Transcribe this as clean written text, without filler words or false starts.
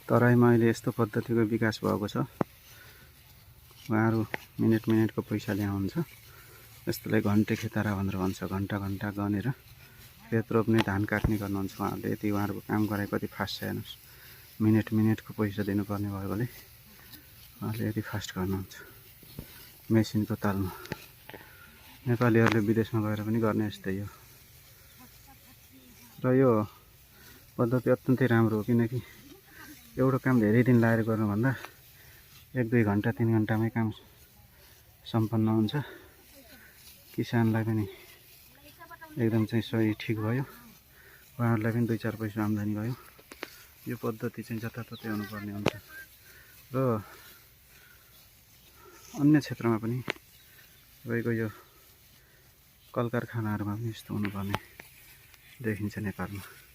तराईमा अहिले यस्तो पद्धतिको विकास भएको छ। उहाँहरू मिनेटको पैसा ल्याउँछ। यस्तोलाई घन्टे खेतारा भनेर भन्छ। घन्टा गनेर खेत रोप्ने धान काट्ने गर्नुहुन्छ उहाँहरूले। यति उहाँहरूको काम गराइ कति फास्ट छ हेर्नुहोस्। मिनेटको पैसा दिनुपर्ने भएकोले उहाँहरूले यति फास्ट गर्नुहुन्छ मेसिनको तालमा। नेपालीहरूले विदेशमा गएर पनि गर्ने यस्तै हो। र यो पद्धति अत्यन्तै राम्रो हो, किनकि एउटा काम धेरै दिन लाएर गर्नुभन्दा 1-2 घन्टा 3 घन्टामै काम सम्पन्न हुन्छ। किसानलाई पनि एकदम चाहिँ सही ठिक भयो। उहाँहरूलाई पनि 2-4 पैसा आम्दानी भयो। यो पद्धति चाहिँ जताततै हुनुपर्ने हुन्छ र अन्य क्षेत्रमा पनि रहेको यो कल कारखानाहरूमा पनि यस्तो हुनुपर्ने देखिन्छ नेपालमा।